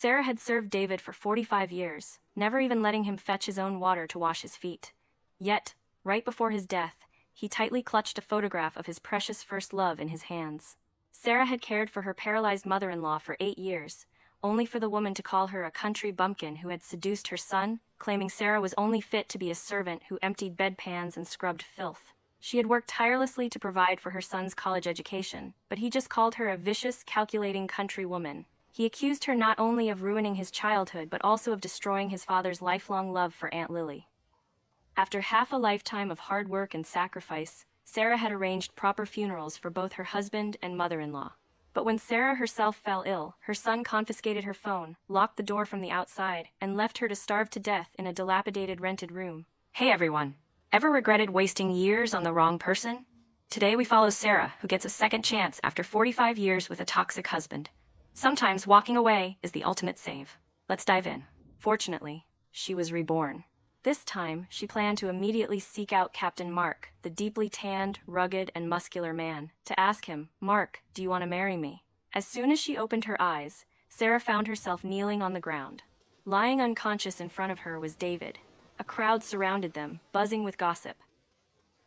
Sarah had served David for 45 years, never even letting him fetch his own water to wash his feet. Yet, right before his death, he tightly clutched a photograph of his precious first love in his hands. Sarah had cared for her paralyzed mother-in-law for 8 years, only for the woman to call her a country bumpkin who had seduced her son, claiming Sarah was only fit to be a servant who emptied bedpans and scrubbed filth. She had worked tirelessly to provide for her son's college education, but he just called her a vicious, calculating country woman. He accused her not only of ruining his childhood but also of destroying his father's lifelong love for Aunt Lily. After half a lifetime of hard work and sacrifice, Sarah had arranged proper funerals for both her husband and mother-in-law. But when Sarah herself fell ill, her son confiscated her phone, locked the door from the outside, and left her to starve to death in a dilapidated rented room. Hey everyone! Ever regretted wasting years on the wrong person? Today we follow Sarah, who gets a second chance after 45 years with a toxic husband. Sometimes walking away is the ultimate save. Let's dive in. Fortunately, she was reborn. This time, she planned to immediately seek out Captain Mark, the deeply tanned, rugged, and muscular man, to ask him, "Mark, do you want to marry me?" As soon as she opened her eyes, Sarah found herself kneeling on the ground. Lying unconscious in front of her was David. A crowd surrounded them, buzzing with gossip.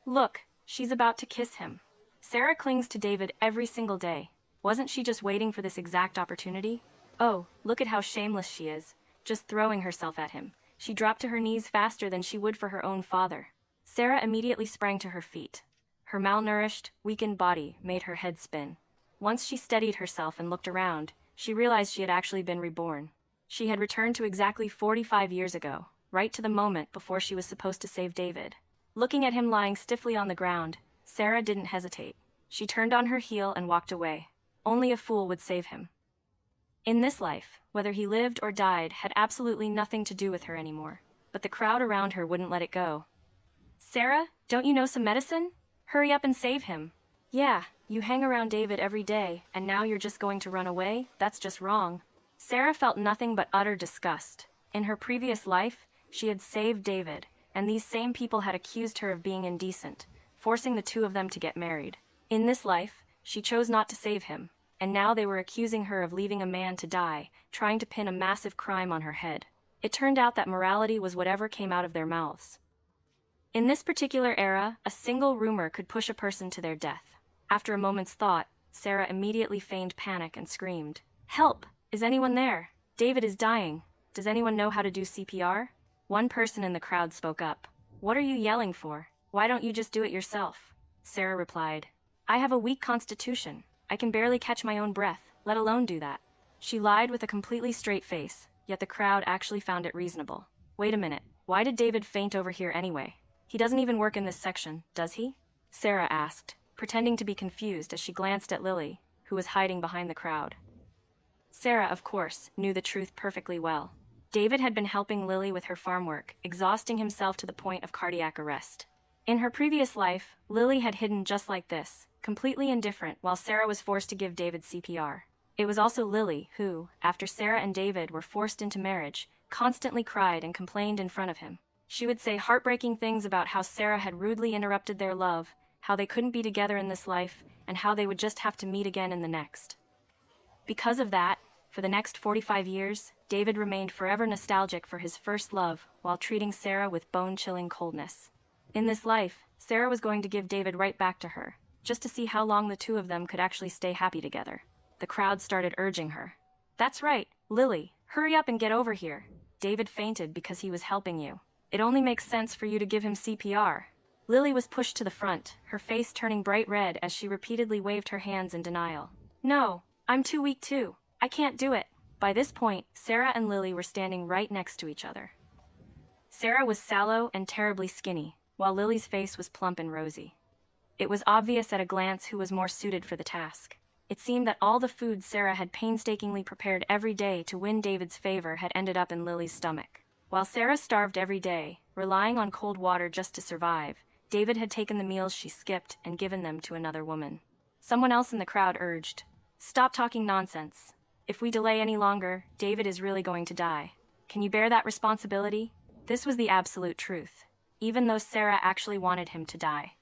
Look, she's about to kiss him. Sarah clings to David every single day. Wasn't she just waiting for this exact opportunity? Oh, look at how shameless she is, just throwing herself at him. She dropped to her knees faster than she would for her own father. Sarah immediately sprang to her feet. Her malnourished, weakened body made her head spin. Once she steadied herself and looked around, she realized she had actually been reborn. She had returned to exactly 45 years ago, right to the moment before she was supposed to save David. Looking at him lying stiffly on the ground, Sarah didn't hesitate. She turned on her heel and walked away. Only a fool would save him. In this life, whether he lived or died had absolutely nothing to do with her anymore, but the crowd around her wouldn't let it go. "Sarah, don't you know some medicine? Hurry up and save him." "Yeah, you hang around David every day, and now you're just going to run away? That's just wrong." Sarah felt nothing but utter disgust. In her previous life, she had saved David, and these same people had accused her of being indecent, forcing the two of them to get married. In this life, she chose not to save him, and now they were accusing her of leaving a man to die, trying to pin a massive crime on her head. It turned out that morality was whatever came out of their mouths. In this particular era, a single rumor could push a person to their death. After a moment's thought, Sarah immediately feigned panic and screamed, "Help! Is anyone there? David is dying. Does anyone know how to do CPR?" One person in the crowd spoke up. "What are you yelling for? Why don't you just do it yourself?" Sarah replied, "I have a weak constitution. I can barely catch my own breath, let alone do that." She lied with a completely straight face, yet the crowd actually found it reasonable. "Wait a minute, why did David faint over here anyway? He doesn't even work in this section, does he?" Sarah asked, pretending to be confused as she glanced at Lily, who was hiding behind the crowd. Sarah, of course, knew the truth perfectly well. David had been helping Lily with her farm work, exhausting himself to the point of cardiac arrest. In her previous life, Lily had hidden just like this, completely indifferent, while Sarah was forced to give David CPR. It was also Lily who, after Sarah and David were forced into marriage, constantly cried and complained in front of him. She would say heartbreaking things about how Sarah had rudely interrupted their love, how they couldn't be together in this life, and how they would just have to meet again in the next. Because of that, for the next 45 years, David remained forever nostalgic for his first love while treating Sarah with bone-chilling coldness. In this life, Sarah was going to give David right back to her, just to see how long the two of them could actually stay happy together. The crowd started urging her. "That's right, Lily, hurry up and get over here. David fainted because he was helping you. It only makes sense for you to give him CPR." Lily was pushed to the front, her face turning bright red as she repeatedly waved her hands in denial. "No, I'm too weak too. I can't do it." By this point, Sarah and Lily were standing right next to each other. Sarah was sallow and terribly skinny, while Lily's face was plump and rosy. It was obvious at a glance who was more suited for the task. It seemed that all the food Sarah had painstakingly prepared every day to win David's favor had ended up in Lily's stomach. While Sarah starved every day, relying on cold water just to survive, David had taken the meals she skipped and given them to another woman. Someone else in the crowd urged, "Stop talking nonsense. If we delay any longer, David is really going to die. Can you bear that responsibility?" This was the absolute truth, even though Sarah actually wanted him to die.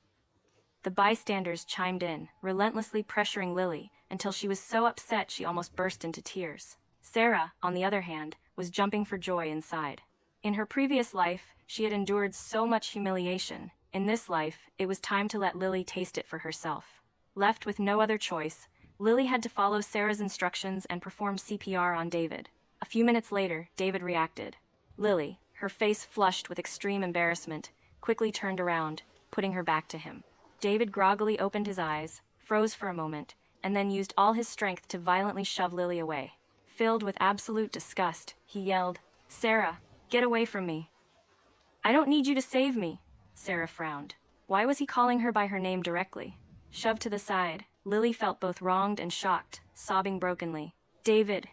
The bystanders chimed in, relentlessly pressuring Lily, until she was so upset she almost burst into tears. Sarah, on the other hand, was jumping for joy inside. In her previous life, she had endured so much humiliation. In this life, it was time to let Lily taste it for herself. Left with no other choice, Lily had to follow Sarah's instructions and perform CPR on David. A few minutes later, David reacted. Lily, her face flushed with extreme embarrassment, quickly turned around, putting her back to him. David groggily opened his eyes, froze for a moment, and then used all his strength to violently shove Lily away. Filled with absolute disgust, he yelled, "Sarah, get away from me." "I don't need you to save me," Sarah frowned. Why was he calling her by her name directly? Shoved to the side, Lily felt both wronged and shocked, sobbing brokenly. David,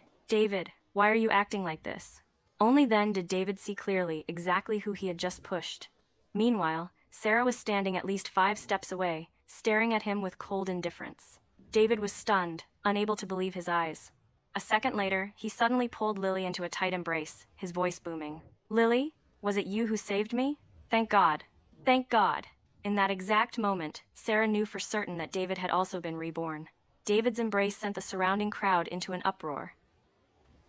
why are you acting like this?" Only then did David see clearly exactly who he had just pushed. Meanwhile, Sarah was standing at least 5 steps away, staring at him with cold indifference. David was stunned, unable to believe his eyes. A second later, he suddenly pulled Lily into a tight embrace, his voice booming. "Lily, was it you who saved me? Thank God. Thank God." In that exact moment, Sarah knew for certain that David had also been reborn. David's embrace sent the surrounding crowd into an uproar.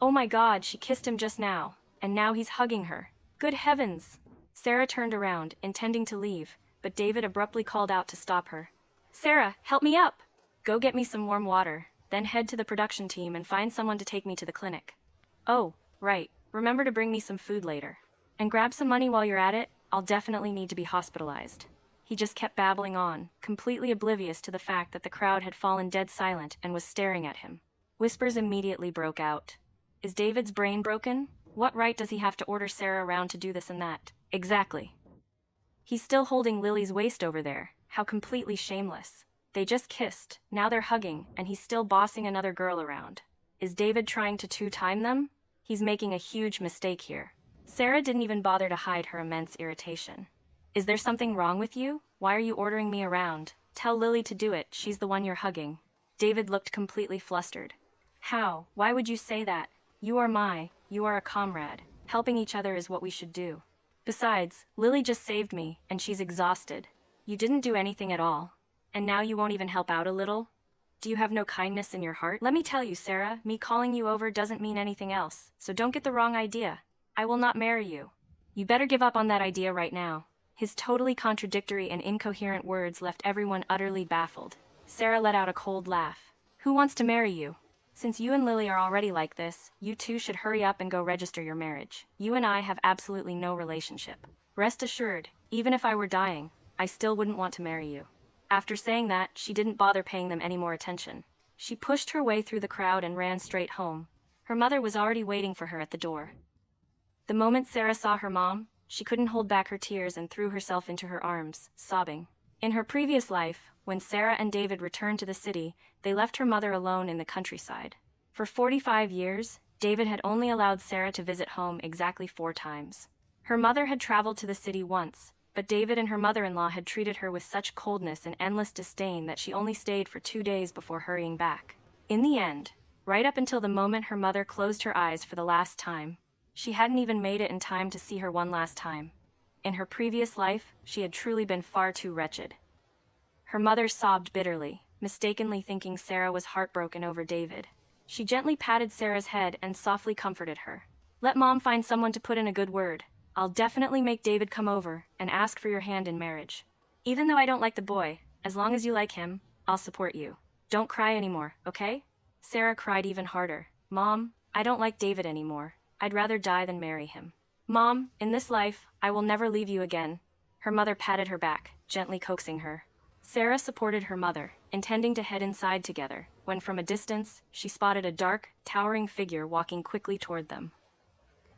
"Oh my God, she kissed him just now, and now he's hugging her. Good heavens!" Sarah turned around, intending to leave, but David abruptly called out to stop her. "Sarah, help me up! Go get me some warm water, then head to the production team and find someone to take me to the clinic. Oh, right, remember to bring me some food later. And grab some money while you're at it, I'll definitely need to be hospitalized." He just kept babbling on, completely oblivious to the fact that the crowd had fallen dead silent and was staring at him. Whispers immediately broke out. Is David's brain broken? What right does he have to order Sarah around to do this and that? Exactly. He's still holding Lily's waist over there. How completely shameless. They just kissed, now they're hugging, and he's still bossing another girl around. Is David trying to two-time them? He's making a huge mistake here. Sarah didn't even bother to hide her immense irritation. "Is there something wrong with you? Why are you ordering me around? Tell Lily to do it, she's the one you're hugging." David looked completely flustered. "How? Why would you say that? You are a comrade. Helping each other is what we should do. Besides, Lily just saved me, and she's exhausted. You didn't do anything at all. And now you won't even help out a little? Do you have no kindness in your heart? Let me tell you, Sarah, me calling you over doesn't mean anything else, so don't get the wrong idea. I will not marry you. You better give up on that idea right now." His totally contradictory and incoherent words left everyone utterly baffled. Sarah let out a cold laugh. "Who wants to marry you? Since you and Lily are already like this, you two should hurry up and go register your marriage. You and I have absolutely no relationship. Rest assured, even if I were dying, I still wouldn't want to marry you." After saying that, she didn't bother paying them any more attention. She pushed her way through the crowd and ran straight home. Her mother was already waiting for her at the door. The moment Sarah saw her mom, she couldn't hold back her tears and threw herself into her arms, sobbing. In her previous life, when Sarah and David returned to the city, they left her mother alone in the countryside. For 45 years, David had only allowed Sarah to visit home exactly 4 times. Her mother had traveled to the city once, but David and her mother-in-law had treated her with such coldness and endless disdain that she only stayed for 2 days before hurrying back. In the end, right up until the moment her mother closed her eyes for the last time, she hadn't even made it in time to see her one last time. In her previous life, she had truly been far too wretched. Her mother sobbed bitterly, mistakenly thinking Sarah was heartbroken over David. She gently patted Sarah's head and softly comforted her. "Let Mom find someone to put in a good word. I'll definitely make David come over and ask for your hand in marriage. Even though I don't like the boy, as long as you like him, I'll support you. Don't cry anymore, okay?" Sarah cried even harder. "Mom, I don't like David anymore. I'd rather die than marry him. Mom, in this life, I will never leave you again." Her mother patted her back, gently coaxing her. Sarah supported her mother, intending to head inside together, when from a distance, she spotted a dark, towering figure walking quickly toward them.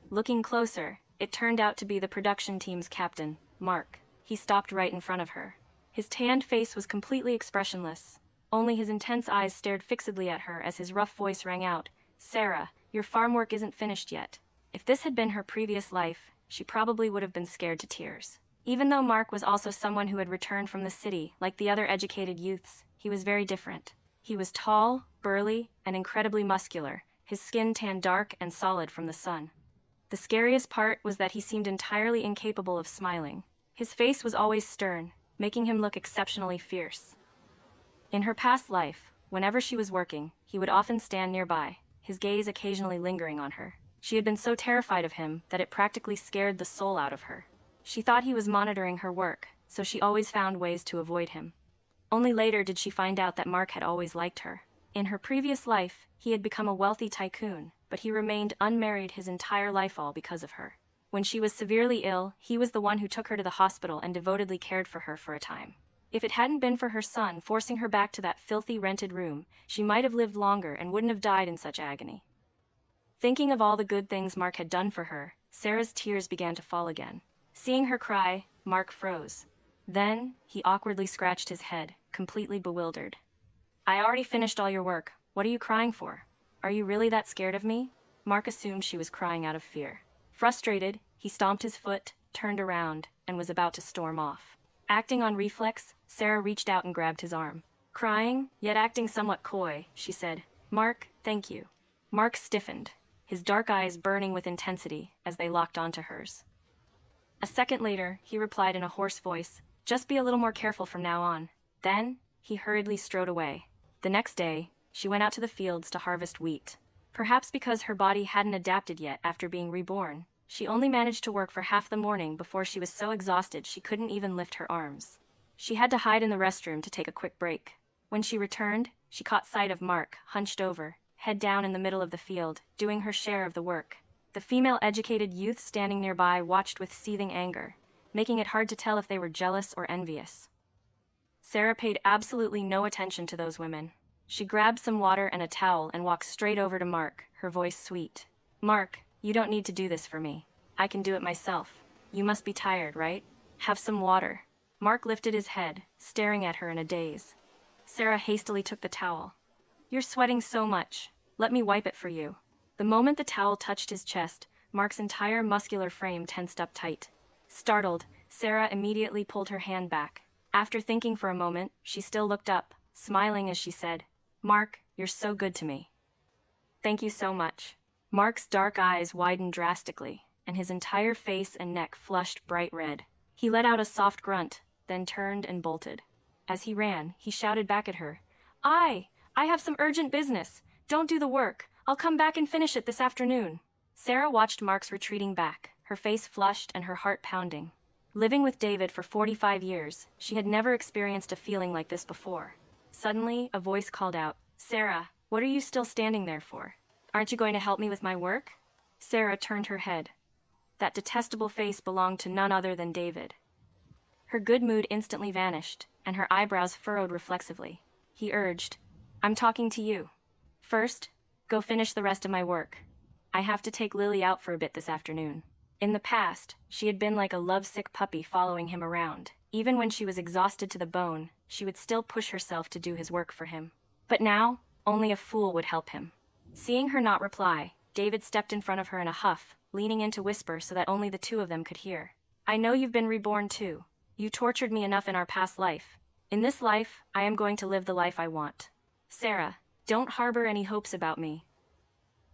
Looking closer, it turned out to be the production team's captain, Mark. He stopped right in front of her. His tanned face was completely expressionless. Only his intense eyes stared fixedly at her as his rough voice rang out, "Sarah, your farm work isn't finished yet." If this had been her previous life, she probably would have been scared to tears. Even though Mark was also someone who had returned from the city, like the other educated youths, he was very different. He was tall, burly, and incredibly muscular, his skin tanned dark and solid from the sun. The scariest part was that he seemed entirely incapable of smiling. His face was always stern, making him look exceptionally fierce. In her past life, whenever she was working, he would often stand nearby, his gaze occasionally lingering on her. She had been so terrified of him that it practically scared the soul out of her. She thought he was monitoring her work, so she always found ways to avoid him. Only later did she find out that Mark had always liked her. In her previous life, he had become a wealthy tycoon, but he remained unmarried his entire life, all because of her. When she was severely ill, he was the one who took her to the hospital and devotedly cared for her for a time. If it hadn't been for her son forcing her back to that filthy rented room, she might have lived longer and wouldn't have died in such agony. Thinking of all the good things Mark had done for her, Sarah's tears began to fall again. Seeing her cry, Mark froze. Then, he awkwardly scratched his head, completely bewildered. "I already finished all your work. What are you crying for? Are you really that scared of me?" Mark assumed she was crying out of fear. Frustrated, he stomped his foot, turned around, and was about to storm off. Acting on reflex, Sarah reached out and grabbed his arm. Crying, yet acting somewhat coy, she said, "Mark, thank you." Mark stiffened, his dark eyes burning with intensity as they locked onto hers. A second later, he replied in a hoarse voice, "Just be a little more careful from now on." Then, he hurriedly strode away. The next day, she went out to the fields to harvest wheat. Perhaps because her body hadn't adapted yet after being reborn, she only managed to work for half the morning before she was so exhausted she couldn't even lift her arms. She had to hide in the restroom to take a quick break. When she returned, she caught sight of Mark, hunched over, head down in the middle of the field, doing her share of the work. The female-educated youth standing nearby watched with seething anger, making it hard to tell if they were jealous or envious. Sarah paid absolutely no attention to those women. She grabbed some water and a towel and walked straight over to Mark, her voice sweet. "Mark, you don't need to do this for me. I can do it myself. You must be tired, right? Have some water." Mark lifted his head, staring at her in a daze. Sarah hastily took the towel. "You're sweating so much. Let me wipe it for you." The moment the towel touched his chest, Mark's entire muscular frame tensed up tight. Startled, Sarah immediately pulled her hand back. After thinking for a moment, she still looked up, smiling as she said, "Mark, you're so good to me." "Thank you so much." Mark's dark eyes widened drastically, and his entire face and neck flushed bright red. He let out a soft grunt, then turned and bolted. As he ran, he shouted back at her, I have some urgent business. Don't do the work. I'll come back and finish it this afternoon." Sarah watched Mark's retreating back, her face flushed and her heart pounding. Living with David for 45 years, she had never experienced a feeling like this before. Suddenly, a voice called out, "Sarah, what are you still standing there for? Aren't you going to help me with my work?" Sarah turned her head. That detestable face belonged to none other than David. Her good mood instantly vanished, and her eyebrows furrowed reflexively. He urged, "I'm talking to you. First, go finish the rest of my work. I have to take Lily out for a bit this afternoon." In the past, she had been like a lovesick puppy following him around. Even when she was exhausted to the bone, she would still push herself to do his work for him. But now, only a fool would help him. Seeing her not reply, David stepped in front of her in a huff, leaning in to whisper so that only the two of them could hear. "I know you've been reborn too. You tortured me enough in our past life. In this life, I am going to live the life I want. Sarah, don't harbor any hopes about me.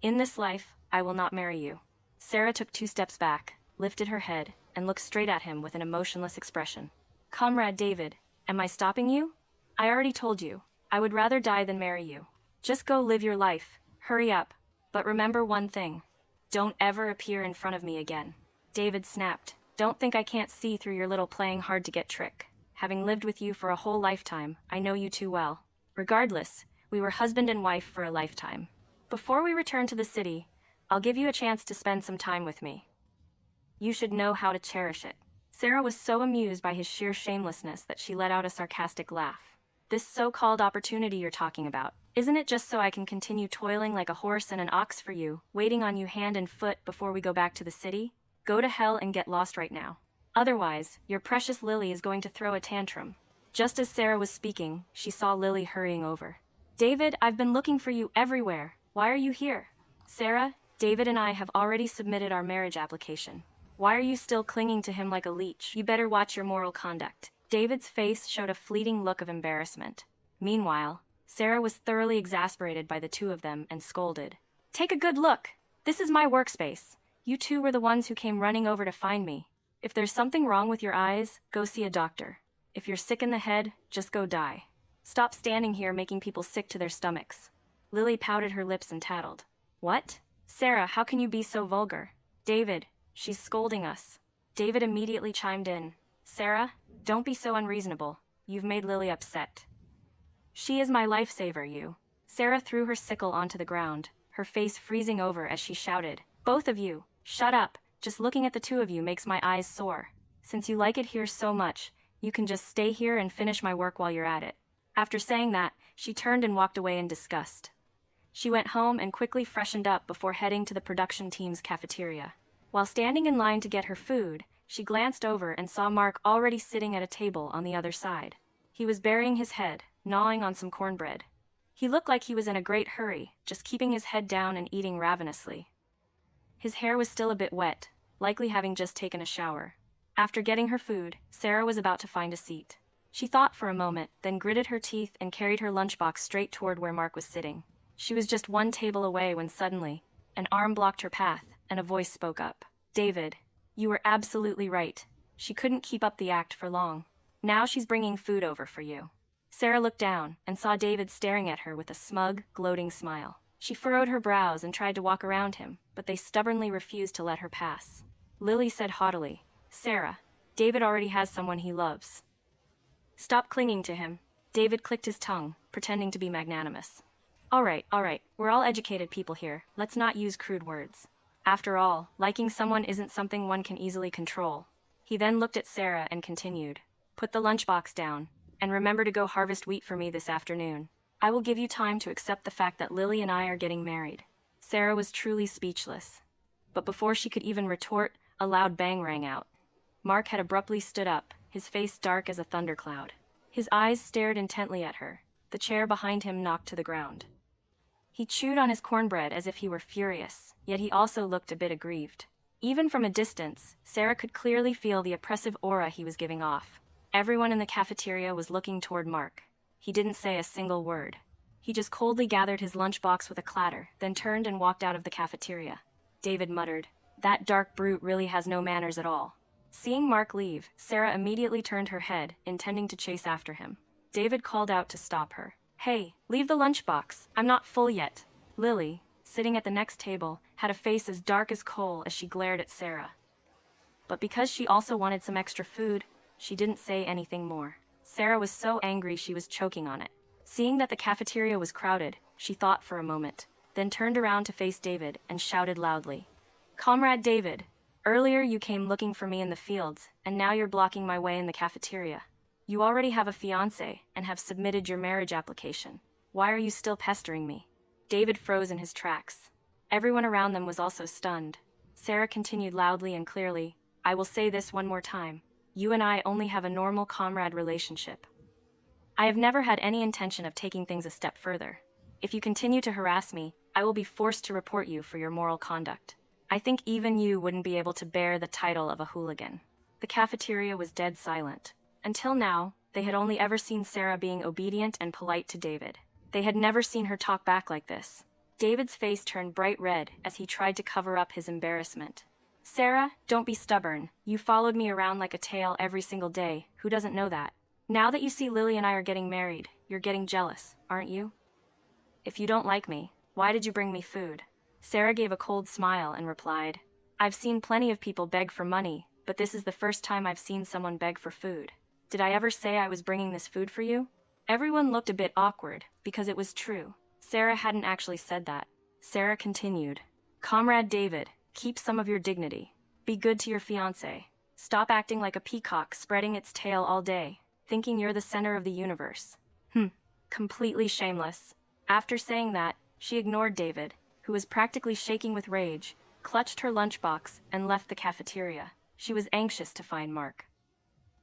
In this life, I will not marry you." Sarah took 2 steps back, lifted her head, and looked straight at him with an emotionless expression. "Comrade David, am I stopping you? I already told you, I would rather die than marry you. Just go live your life, hurry up, but remember one thing. Don't ever appear in front of me again." David snapped, "Don't think I can't see through your little playing hard to get trick. Having lived with you for a whole lifetime, I know you too well. Regardless, we were husband and wife for a lifetime. Before we return to the city, I'll give you a chance to spend some time with me. You should know how to cherish it." Sarah was so amused by his sheer shamelessness that she let out a sarcastic laugh. "This so-called opportunity you're talking about, isn't it just so I can continue toiling like a horse and an ox for you, waiting on you hand and foot before we go back to the city? Go to hell and get lost right now. Otherwise, your precious Lily is going to throw a tantrum." Just as Sarah was speaking, she saw Lily hurrying over. "David, I've been looking for you everywhere. Why are you here?" "Sarah, David and I have already submitted our marriage application. Why are you still clinging to him like a leech? You better watch your moral conduct." David's face showed a fleeting look of embarrassment. Meanwhile, Sarah was thoroughly exasperated by the two of them and scolded. "Take a good look. This is my workspace. You two were the ones who came running over to find me. If there's something wrong with your eyes, go see a doctor. If you're sick in the head, just go die. Stop standing here making people sick to their stomachs." Lily pouted her lips and tattled. What? Sarah, how can you be so vulgar? David, she's scolding us. David immediately chimed in. Sarah, don't be so unreasonable. You've made Lily upset. She is my lifesaver, you. Sarah threw her sickle onto the ground, her face freezing over as she shouted. Both of you, shut up. Just looking at the two of you makes my eyes sore. Since you like it here so much, you can just stay here and finish my work while you're at it. After saying that, she turned and walked away in disgust. She went home and quickly freshened up before heading to the production team's cafeteria. While standing in line to get her food, she glanced over and saw Mark already sitting at a table on the other side. He was burying his head, gnawing on some cornbread. He looked like he was in a great hurry, just keeping his head down and eating ravenously. His hair was still a bit wet, likely having just taken a shower. After getting her food, Sarah was about to find a seat. She thought for a moment, then gritted her teeth and carried her lunchbox straight toward where Mark was sitting. She was just one table away when suddenly, an arm blocked her path, and a voice spoke up. David, you were absolutely right. She couldn't keep up the act for long. Now she's bringing food over for you. Sarah looked down and saw David staring at her with a smug, gloating smile. She furrowed her brows and tried to walk around him, but they stubbornly refused to let her pass. Lily said haughtily, Sarah, David already has someone he loves. Stop clinging to him. David clicked his tongue, pretending to be magnanimous. All right, we're all educated people here. Let's not use crude words. After all, liking someone isn't something one can easily control. He then looked at Sarah and continued, put the lunchbox down, and remember to go harvest wheat for me this afternoon. I will give you time to accept the fact that Lily and I are getting married. Sarah was truly speechless. But before she could even retort, a loud bang rang out. Mark had abruptly stood up, his face dark as a thundercloud. His eyes stared intently at her. The chair behind him knocked to the ground. He chewed on his cornbread as if he were furious, yet he also looked a bit aggrieved. Even from a distance, Sarah could clearly feel the oppressive aura he was giving off. Everyone in the cafeteria was looking toward Mark. He didn't say a single word. He just coldly gathered his lunchbox with a clatter, then turned and walked out of the cafeteria. David muttered, "That dark brute really has no manners at all." Seeing Mark leave, Sarah immediately turned her head, intending to chase after him. David called out to stop her. "Hey, leave the lunchbox. I'm not full yet." Lily, sitting at the next table, had a face as dark as coal as she glared at Sarah. But because she also wanted some extra food, she didn't say anything more. Sarah was so angry she was choking on it. Seeing that the cafeteria was crowded, she thought for a moment, then turned around to face David and shouted loudly, "Comrade David, earlier you came looking for me in the fields, and now you're blocking my way in the cafeteria. You already have a fiancé and have submitted your marriage application. Why are you still pestering me?" David froze in his tracks. Everyone around them was also stunned. Sarah continued loudly and clearly, "I will say this one more time. You and I only have a normal comrade relationship. I have never had any intention of taking things a step further. If you continue to harass me, I will be forced to report you for your moral conduct. I think even you wouldn't be able to bear the title of a hooligan." The cafeteria was dead silent. Until now, they had only ever seen Sarah being obedient and polite to David. They had never seen her talk back like this. David's face turned bright red as he tried to cover up his embarrassment. "Sarah, don't be stubborn. You followed me around like a tail every single day. Who doesn't know that? Now that you see Lily and I are getting married, you're getting jealous, aren't you? If you don't like me, why did you bring me food?" Sarah gave a cold smile and replied, "I've seen plenty of people beg for money, but this is the first time I've seen someone beg for food. Did I ever say I was bringing this food for you?" Everyone looked a bit awkward, because it was true. Sarah hadn't actually said that. Sarah continued, "Comrade David, keep some of your dignity. Be good to your fiancé. Stop acting like a peacock spreading its tail all day, thinking you're the center of the universe. Completely shameless." After saying that, she ignored David, who was practically shaking with rage, clutched her lunchbox, and left the cafeteria. She was anxious to find Mark.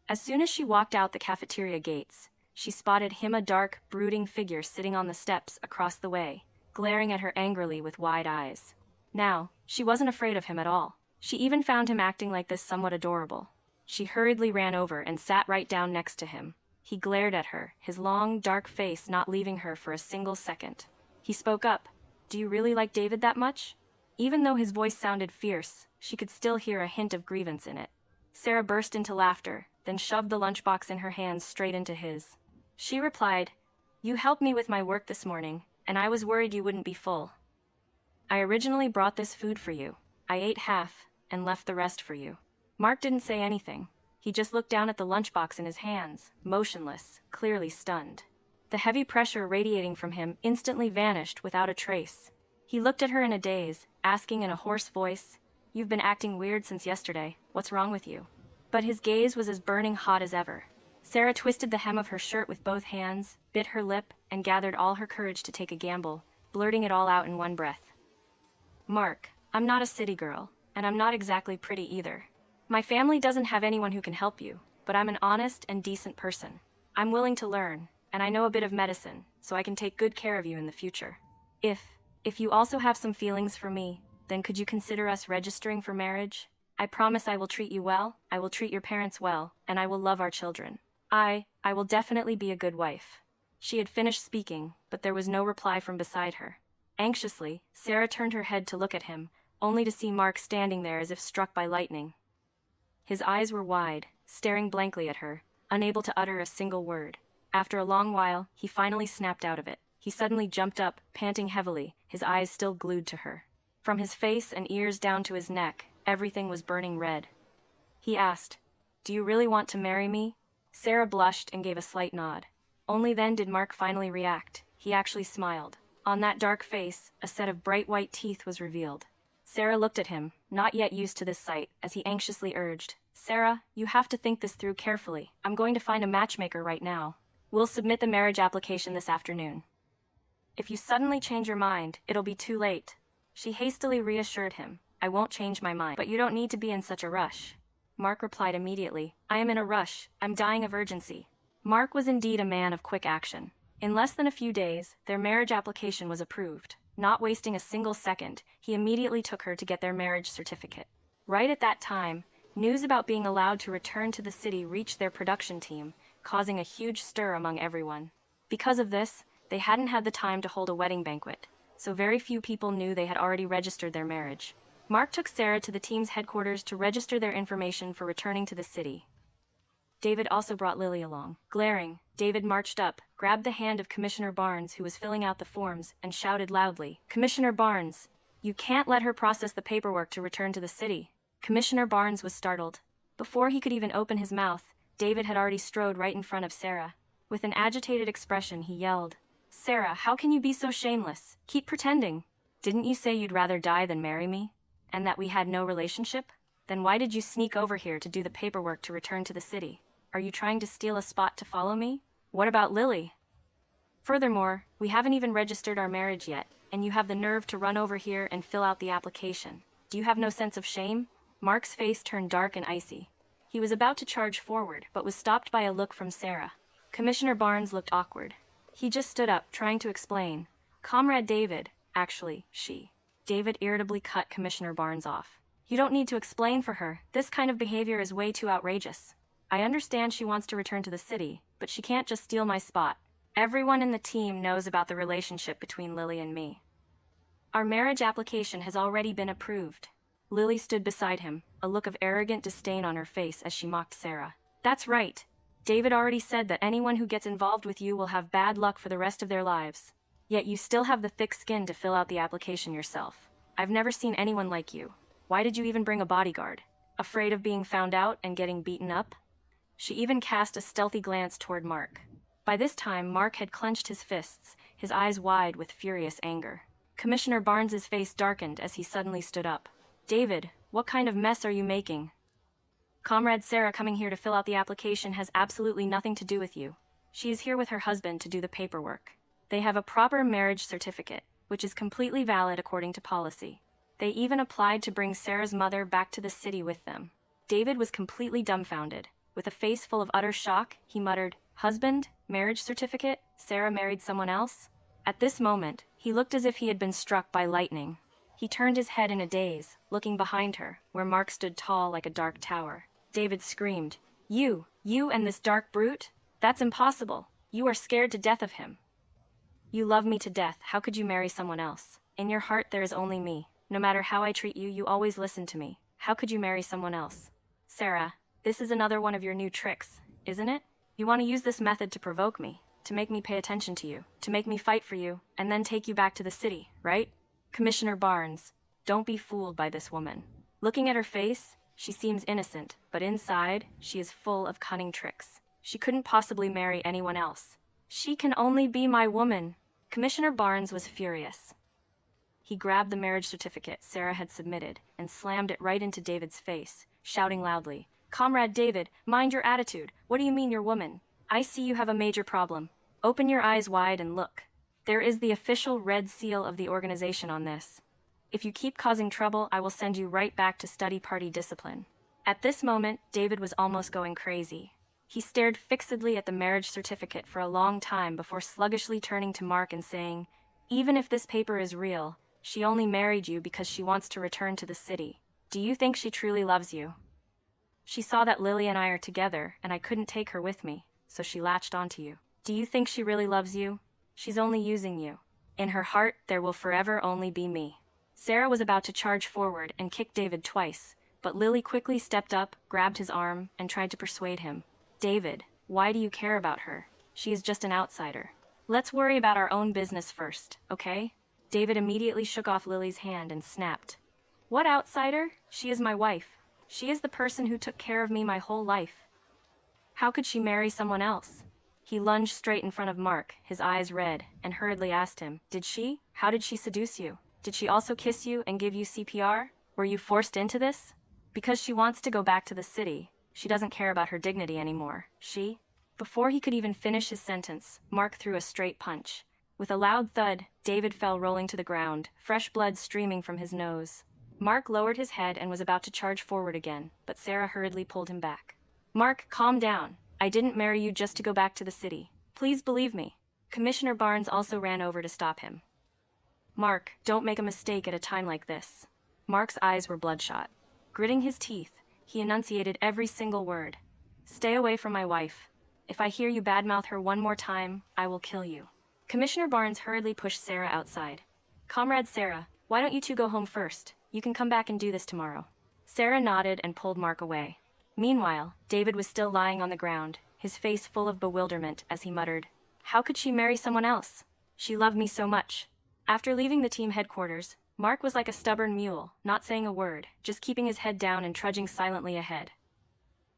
As soon as she walked out the cafeteria gates, she spotted him, a dark, brooding figure sitting on the steps across the way, glaring at her angrily with wide eyes. Now, she wasn't afraid of him at all. She even found him acting like this somewhat adorable. She hurriedly ran over and sat right down next to him. He glared at her, his long, dark face not leaving her for a single second. He spoke up, "Do you really like David that much?" Even though his voice sounded fierce, she could still hear a hint of grievance in it. Sarah burst into laughter, then shoved the lunchbox in her hands straight into his. She replied, "You helped me with my work this morning, and I was worried you wouldn't be full." I originally brought this food for you. I ate half, and left the rest for you. Mark didn't say anything. He just looked down at the lunchbox in his hands, motionless, clearly stunned. The heavy pressure radiating from him instantly vanished without a trace. He looked at her in a daze, asking in a hoarse voice, "You've been acting weird since yesterday. What's wrong with you?" But his gaze was as burning hot as ever. Sarah twisted the hem of her shirt with both hands, bit her lip, and gathered all her courage to take a gamble, blurting it all out in one breath. "Mark, I'm not a city girl, and I'm not exactly pretty either. My family doesn't have anyone who can help you, but I'm an honest and decent person. I'm willing to learn, and I know a bit of medicine, so I can take good care of you in the future. If you also have some feelings for me, then could you consider us registering for marriage? I promise I will treat you well, I will treat your parents well, and I will love our children. I will definitely be a good wife." She had finished speaking, but there was no reply from beside her. Anxiously, Sarah turned her head to look at him, only to see Mark standing there as if struck by lightning. His eyes were wide, staring blankly at her, unable to utter a single word. After a long while, he finally snapped out of it. He suddenly jumped up, panting heavily, his eyes still glued to her. From his face and ears down to his neck, everything was burning red. He asked, "Do you really want to marry me?" Sarah blushed and gave a slight nod. Only then did Mark finally react. He actually smiled. On that dark face, a set of bright white teeth was revealed. Sarah looked at him, not yet used to this sight, as he anxiously urged, "Sarah, you have to think this through carefully. I'm going to find a matchmaker right now. We'll submit the marriage application this afternoon. If you suddenly change your mind, it'll be too late." She hastily reassured him, "I won't change my mind, but you don't need to be in such a rush." Mark replied immediately, "I am in a rush. I'm dying of urgency." Mark was indeed a man of quick action. In less than a few days, their marriage application was approved. Not wasting a single second, he immediately took her to get their marriage certificate. Right at that time, news about being allowed to return to the city reached their production team, causing a huge stir among everyone. Because of this, they hadn't had the time to hold a wedding banquet, so very few people knew they had already registered their marriage. Mark took Sarah to the team's headquarters to register their information for returning to the city. David also brought Lily along. Glaring, David marched up, grabbed the hand of Commissioner Barnes, who was filling out the forms, and shouted loudly, "Commissioner Barnes, you can't let her process the paperwork to return to the city." Commissioner Barnes was startled. Before he could even open his mouth, David had already strode right in front of Sarah. With an agitated expression, he yelled, "Sarah, how can you be so shameless? Keep pretending. Didn't you say you'd rather die than marry me? And that we had no relationship? Then why did you sneak over here to do the paperwork to return to the city? Are you trying to steal a spot to follow me? What about Lily? Furthermore, we haven't even registered our marriage yet, and you have the nerve to run over here and fill out the application. Do you have no sense of shame?" Mark's face turned dark and icy. He was about to charge forward, but was stopped by a look from Sarah. Commissioner Barnes looked awkward. He just stood up, trying to explain. "Comrade David, actually, she." David irritably cut Commissioner Barnes off. "You don't need to explain for her. This kind of behavior is way too outrageous. I understand she wants to return to the city, but she can't just steal my spot. Everyone in the team knows about the relationship between Lily and me. Our marriage application has already been approved." Lily stood beside him, a look of arrogant disdain on her face as she mocked Sarah. "That's right. David already said that anyone who gets involved with you will have bad luck for the rest of their lives. Yet you still have the thick skin to fill out the application yourself. I've never seen anyone like you. Why did you even bring a bodyguard? Afraid of being found out and getting beaten up?" She even cast a stealthy glance toward Mark. By this time, Mark had clenched his fists, his eyes wide with furious anger. Commissioner Barnes's face darkened as he suddenly stood up. "David, what kind of mess are you making? Comrade Sarah coming here to fill out the application has absolutely nothing to do with you. She is here with her husband to do the paperwork. They have a proper marriage certificate, which is completely valid according to policy. They even applied to bring Sarah's mother back to the city with them." David was completely dumbfounded. With a face full of utter shock, he muttered, "Husband? Marriage certificate? Sarah married someone else?" At this moment, he looked as if he had been struck by lightning. He turned his head in a daze, looking behind her, where Mark stood tall like a dark tower. David screamed, You and this dark brute? That's impossible. You are scared to death of him. You love me to death. How could you marry someone else? In your heart there is only me. No matter how I treat you, you always listen to me. How could you marry someone else? Sarah, this is another one of your new tricks, isn't it? You want to use this method to provoke me, to make me pay attention to you, to make me fight for you, and then take you back to the city, right? Commissioner Barnes, don't be fooled by this woman. Looking at her face, she seems innocent, but inside, she is full of cunning tricks. She couldn't possibly marry anyone else. She can only be my woman. Commissioner Barnes was furious. He grabbed the marriage certificate Sarah had submitted and slammed it right into David's face, shouting loudly, "Comrade David, mind your attitude. What do you mean you're woman? I see you have a major problem. Open your eyes wide and look. There is the official red seal of the organization on this. If you keep causing trouble, I will send you right back to study party discipline." At this moment, David was almost going crazy. He stared fixedly at the marriage certificate for a long time before sluggishly turning to Mark and saying, "Even if this paper is real, she only married you because she wants to return to the city. Do you think she truly loves you? She saw that Lily and I are together, and I couldn't take her with me, so she latched onto you. Do you think she really loves you? She's only using you. In her heart, there will forever only be me." Sarah was about to charge forward and kick David twice, but Lily quickly stepped up, grabbed his arm, and tried to persuade him. "David, why do you care about her? She is just an outsider. Let's worry about our own business first, okay?" David immediately shook off Lily's hand and snapped. "What outsider? She is my wife. She is the person who took care of me my whole life. How could she marry someone else?" He lunged straight in front of Mark, his eyes red, and hurriedly asked him, How did she seduce you? Did she also kiss you and give you CPR? Were you forced into this? Because she wants to go back to the city. She doesn't care about her dignity anymore. Before he could even finish his sentence, Mark threw a straight punch. With a loud thud, David fell rolling to the ground, fresh blood streaming from his nose. Mark lowered his head and was about to charge forward again, but Sarah hurriedly pulled him back. "Mark, calm down. I didn't marry you just to go back to the city. Please believe me." Commissioner Barnes also ran over to stop him. "Mark, don't make a mistake at a time like this." Mark's eyes were bloodshot. Gritting his teeth, he enunciated every single word. "Stay away from my wife. If I hear you badmouth her one more time, I will kill you." Commissioner Barnes hurriedly pushed Sarah outside. "Comrade Sarah, why don't you two go home first? You can come back and do this tomorrow." Sarah nodded and pulled Mark away. Meanwhile, David was still lying on the ground, his face full of bewilderment as he muttered, "How could she marry someone else? She loved me so much." After leaving the team headquarters, Mark was like a stubborn mule, not saying a word, just keeping his head down and trudging silently ahead.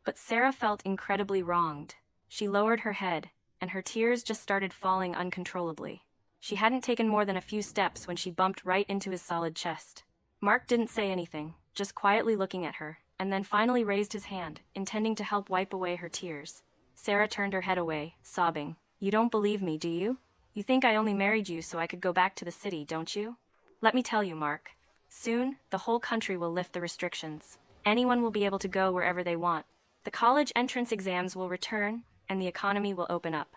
But Sarah felt incredibly wronged. She lowered her head, and her tears just started falling uncontrollably. She hadn't taken more than a few steps when she bumped right into his solid chest. Mark didn't say anything, just quietly looking at her, and then finally raised his hand, intending to help wipe away her tears. Sarah turned her head away, sobbing. "You don't believe me, do you? You think I only married you so I could go back to the city, don't you? Let me tell you, Mark. Soon, the whole country will lift the restrictions. Anyone will be able to go wherever they want. The college entrance exams will return, and the economy will open up.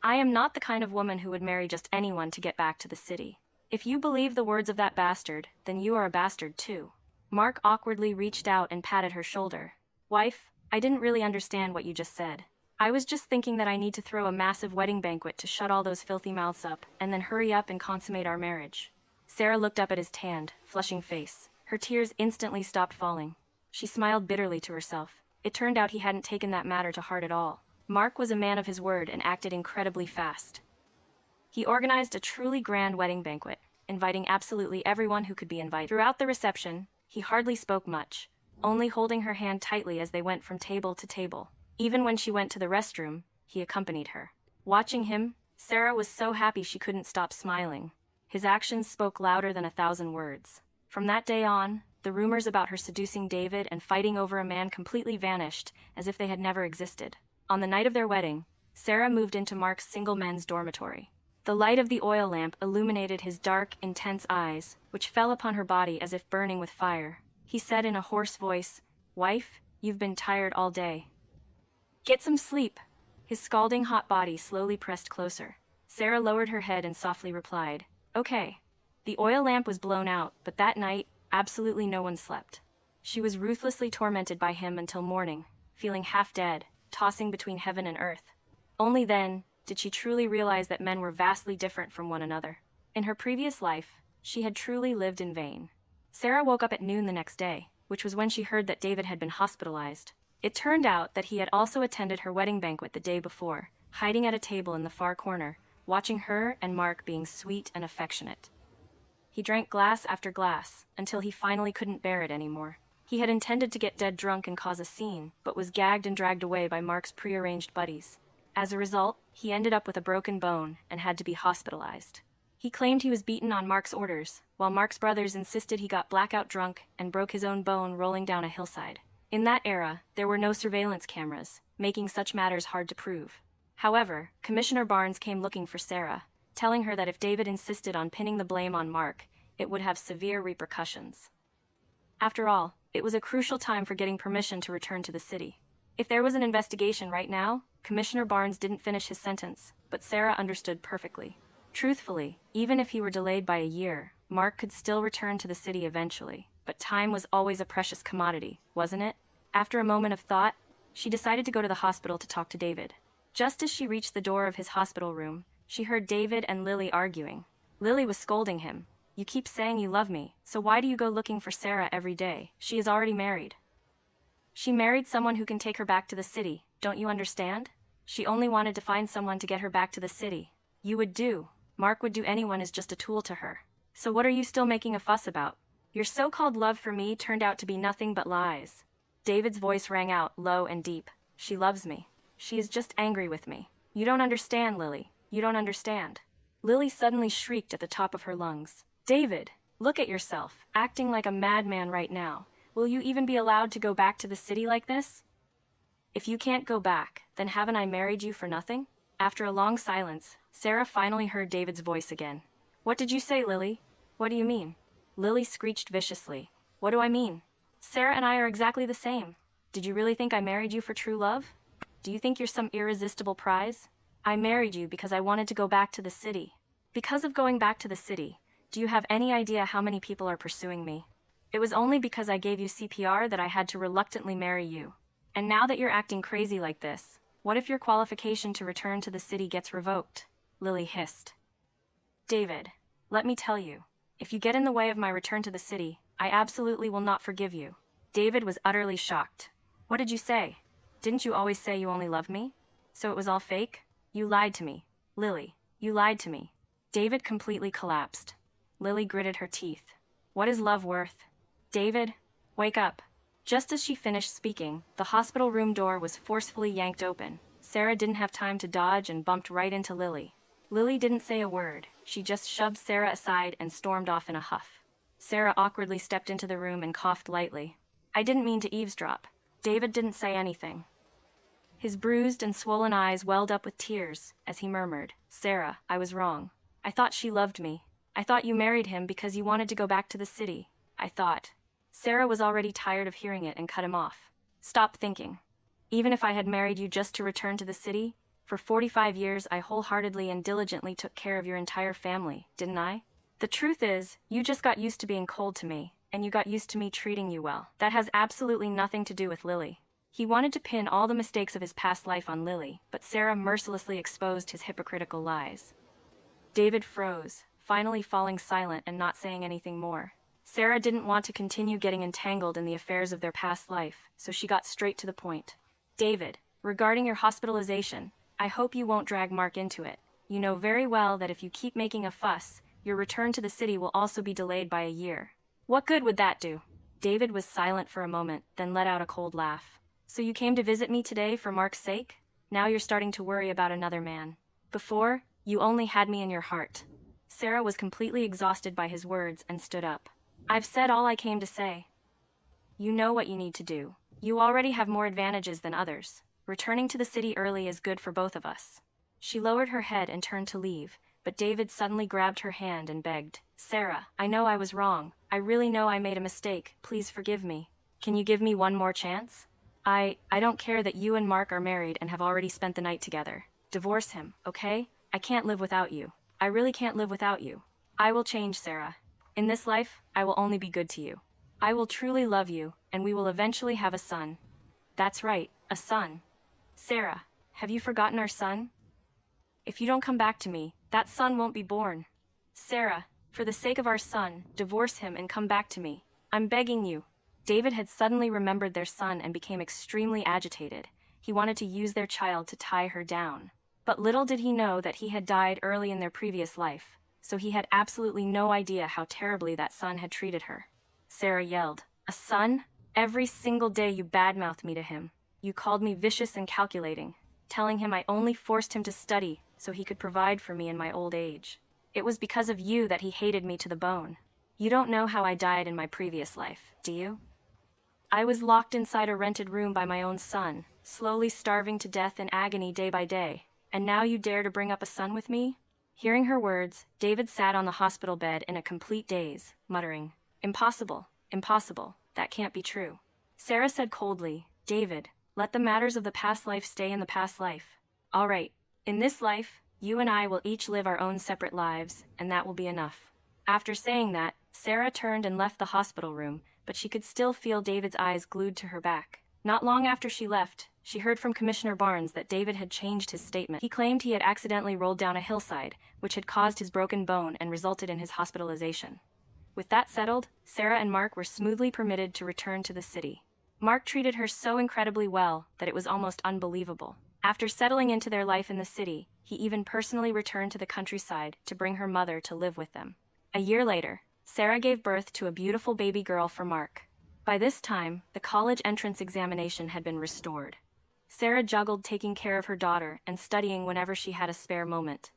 I am not the kind of woman who would marry just anyone to get back to the city. If you believe the words of that bastard, then you are a bastard too." Mark awkwardly reached out and patted her shoulder. "Wife, I didn't really understand what you just said. I was just thinking that I need to throw a massive wedding banquet to shut all those filthy mouths up, and then hurry up and consummate our marriage." Sarah looked up at his tanned, flushing face. Her tears instantly stopped falling. She smiled bitterly to herself. It turned out he hadn't taken that matter to heart at all. Mark was a man of his word and acted incredibly fast. He organized a truly grand wedding banquet, inviting absolutely everyone who could be invited. Throughout the reception, he hardly spoke much, only holding her hand tightly as they went from table to table. Even when she went to the restroom, he accompanied her. Watching him, Sarah was so happy she couldn't stop smiling. His actions spoke louder than 1,000 words. From that day on, the rumors about her seducing David and fighting over a man completely vanished, as if they had never existed. On the night of their wedding, Sarah moved into Mark's single men's dormitory. The light of the oil lamp illuminated his dark, intense eyes, which fell upon her body as if burning with fire. He said in a hoarse voice, "Wife, you've been tired all day. Get some sleep." His scalding hot body slowly pressed closer. Sarah lowered her head and softly replied, "Okay." The oil lamp was blown out, but that night, absolutely no one slept. She was ruthlessly tormented by him until morning, feeling half dead, tossing between heaven and earth. Only then did she truly realize that men were vastly different from one another. In her previous life, she had truly lived in vain. Sarah woke up at noon the next day, which was when she heard that David had been hospitalized. It turned out that he had also attended her wedding banquet the day before, hiding at a table in the far corner, watching her and Mark being sweet and affectionate. He drank glass after glass, until he finally couldn't bear it anymore. He had intended to get dead drunk and cause a scene, but was gagged and dragged away by Mark's prearranged buddies. As a result, he ended up with a broken bone and had to be hospitalized. He claimed he was beaten on Mark's orders, while Mark's brothers insisted he got blackout drunk and broke his own bone rolling down a hillside. In that era, there were no surveillance cameras, making such matters hard to prove. However, Commissioner Barnes came looking for Sarah, telling her that if David insisted on pinning the blame on Mark, it would have severe repercussions. After all, it was a crucial time for getting permission to return to the city. If there was an investigation right now, Commissioner Barnes didn't finish his sentence, but Sarah understood perfectly. Truthfully, even if he were delayed by a year, Mark could still return to the city eventually. But time was always a precious commodity, wasn't it? After a moment of thought, she decided to go to the hospital to talk to David. Just as she reached the door of his hospital room, she heard David and Lily arguing. Lily was scolding him. "You keep saying you love me, so why do you go looking for Sarah every day? She is already married." "She married someone who can take her back to the city, don't you understand? She only wanted to find someone to get her back to the city. You would do. Mark would do. Anyone is just a tool to her. So what are you still making a fuss about? Your so-called love for me turned out to be nothing but lies." David's voice rang out, low and deep. "She loves me. She is just angry with me. You don't understand, Lily. You don't understand." Lily suddenly shrieked at the top of her lungs. "David, look at yourself, acting like a madman right now. Will you even be allowed to go back to the city like this? If you can't go back, then haven't I married you for nothing?" After a long silence, Sarah finally heard David's voice again. "What did you say, Lily? What do you mean?" Lily screeched viciously. "What do I mean? Sarah and I are exactly the same. Did you really think I married you for true love? Do you think you're some irresistible prize? I married you because I wanted to go back to the city. Because of going back to the city, do you have any idea how many people are pursuing me? It was only because I gave you CPR that I had to reluctantly marry you. And now that you're acting crazy like this, what if your qualification to return to the city gets revoked?" Lily hissed. "David, let me tell you, if you get in the way of my return to the city, I absolutely will not forgive you." David was utterly shocked. "What did you say? Didn't you always say you only loved me? So it was all fake? You lied to me. Lily, you lied to me." David completely collapsed. Lily gritted her teeth. "What is love worth? David, wake up." Just as she finished speaking, the hospital room door was forcefully yanked open. Sarah didn't have time to dodge and bumped right into Lily. Lily didn't say a word. She just shoved Sarah aside and stormed off in a huff. Sarah awkwardly stepped into the room and coughed lightly. "I didn't mean to eavesdrop." David didn't say anything. His bruised and swollen eyes welled up with tears as he murmured, "Sarah, I was wrong. I thought she loved me. I thought you married him because you wanted to go back to the city. I thought." Sarah was already tired of hearing it and cut him off. "Stop thinking. Even if I had married you just to return to the city, for 45 years I wholeheartedly and diligently took care of your entire family, didn't I? The truth is, you just got used to being cold to me, and you got used to me treating you well. That has absolutely nothing to do with Lily." He wanted to pin all the mistakes of his past life on Lily, but Sarah mercilessly exposed his hypocritical lies. David froze, finally falling silent and not saying anything more. Sarah didn't want to continue getting entangled in the affairs of their past life, so she got straight to the point. "David, regarding your hospitalization, I hope you won't drag Mark into it. You know very well that if you keep making a fuss, your return to the city will also be delayed by a year. What good would that do?" David was silent for a moment, then let out a cold laugh. "So you came to visit me today for Mark's sake? Now you're starting to worry about another man. Before, you only had me in your heart." Sarah was completely exhausted by his words and stood up. "I've said all I came to say. You know what you need to do. You already have more advantages than others. Returning to the city early is good for both of us." She lowered her head and turned to leave, but David suddenly grabbed her hand and begged, "Sarah, I know I was wrong. I really know I made a mistake. Please forgive me. Can you give me one more chance? I don't care that you and Mark are married and have already spent the night together. Divorce him, okay? I can't live without you. I really can't live without you. I will change, Sarah. In this life, I will only be good to you. I will truly love you, and we will eventually have a son." "That's right, a son. Sarah, have you forgotten our son? If you don't come back to me, that son won't be born. Sarah, for the sake of our son, divorce him and come back to me. I'm begging you." David had suddenly remembered their son and became extremely agitated. He wanted to use their child to tie her down. But little did he know that he had died early in their previous life. so he had absolutely no idea how terribly that son had treated her. Sarah yelled, "A son? Every single day you badmouthed me to him. You called me vicious and calculating, telling him I only forced him to study so he could provide for me in my old age. It was because of you that he hated me to the bone. You don't know how I died in my previous life, do you? I was locked inside a rented room by my own son, slowly starving to death in agony day by day, and now you dare to bring up a son with me?" Hearing her words, David sat on the hospital bed in a complete daze, muttering, "Impossible, impossible, that can't be true." Sarah said coldly, "David, let the matters of the past life stay in the past life. All right, in this life, you and I will each live our own separate lives, and that will be enough." After saying that, Sarah turned and left the hospital room, but she could still feel David's eyes glued to her back. Not long after she left, she heard from Commissioner Barnes that David had changed his statement. He claimed he had accidentally rolled down a hillside, which had caused his broken bone and resulted in his hospitalization. With that settled, Sarah and Mark were smoothly permitted to return to the city. Mark treated her so incredibly well that it was almost unbelievable. After settling into their life in the city, he even personally returned to the countryside to bring her mother to live with them. A year later, Sarah gave birth to a beautiful baby girl for Mark. By this time, the college entrance examination had been restored. Sarah juggled taking care of her daughter and studying whenever she had a spare moment.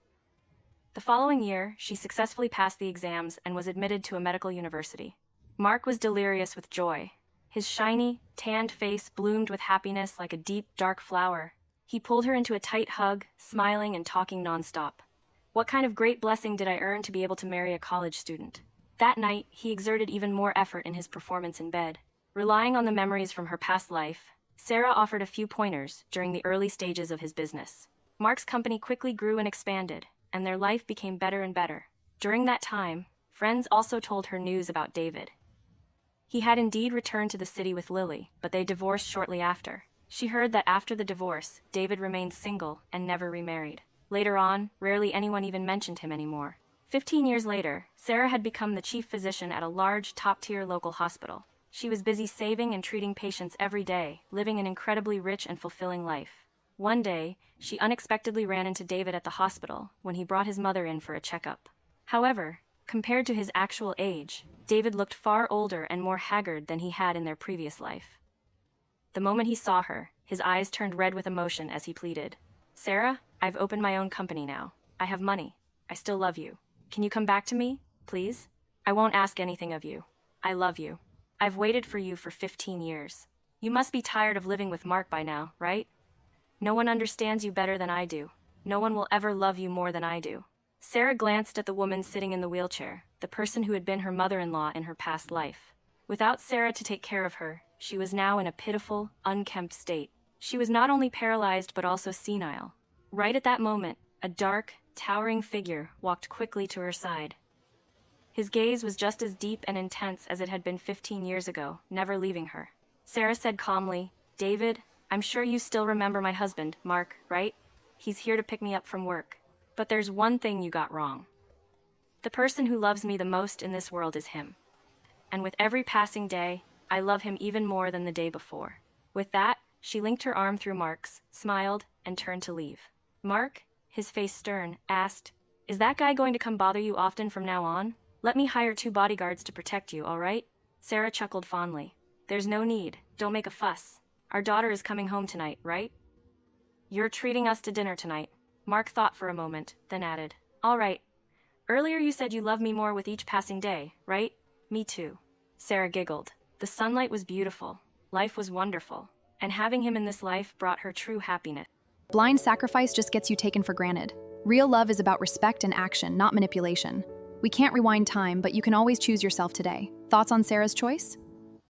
The following year, she successfully passed the exams and was admitted to a medical university. Mark was delirious with joy. His shiny, tanned face bloomed with happiness like a deep, dark flower. He pulled her into a tight hug, smiling and talking nonstop. What kind of great blessing did I earn to be able to marry a college student? That night, he exerted even more effort in his performance in bed. Relying on the memories from her past life, Sarah offered a few pointers during the early stages of his business. Mark's company quickly grew and expanded, and their life became better and better. During that time, friends also told her news about David. He had indeed returned to the city with Lily, but they divorced shortly after. She heard that after the divorce, David remained single and never remarried. Later on, rarely anyone even mentioned him anymore. 15 years later, Sarah had become the chief physician at a large, top-tier local hospital. She was busy saving and treating patients every day, living an incredibly rich and fulfilling life. One day, she unexpectedly ran into David at the hospital when he brought his mother in for a checkup. However, compared to his actual age, David looked far older and more haggard than he had in their previous life. The moment he saw her, his eyes turned red with emotion as he pleaded, "Sarah, I've opened my own company now. I have money. I still love you. Can you come back to me, please? I won't ask anything of you. I love you. I've waited for you for 15 years. You must be tired of living with Mark by now, right? No one understands you better than I do. No one will ever love you more than I do." Sarah glanced at the woman sitting in the wheelchair, the person who had been her mother-in-law in her past life. Without Sarah to take care of her, she was now in a pitiful, unkempt state. She was not only paralyzed but also senile. Right at that moment, a dark, towering figure walked quickly to her side. His gaze was just as deep and intense as it had been 15 years ago, never leaving her. Sarah said calmly, "David, I'm sure you still remember my husband, Mark, right? He's here to pick me up from work. But there's one thing you got wrong. The person who loves me the most in this world is him. And with every passing day, I love him even more than the day before." With that, she linked her arm through Mark's, smiled, and turned to leave. Mark, his face stern, asked, "Is that guy going to come bother you often from now on? Let me hire 2 bodyguards to protect you, all right?" Sarah chuckled fondly. "There's no need. Don't make a fuss. Our daughter is coming home tonight, right? You're treating us to dinner tonight." Mark thought for a moment, then added, "All right. Earlier you said you love me more with each passing day, right? Me too." Sarah giggled. The sunlight was beautiful. Life was wonderful. And having him in this life brought her true happiness. Blind sacrifice just gets you taken for granted. Real love is about respect and action, not manipulation. We can't rewind time, but you can always choose yourself today. Thoughts on Sarah's choice?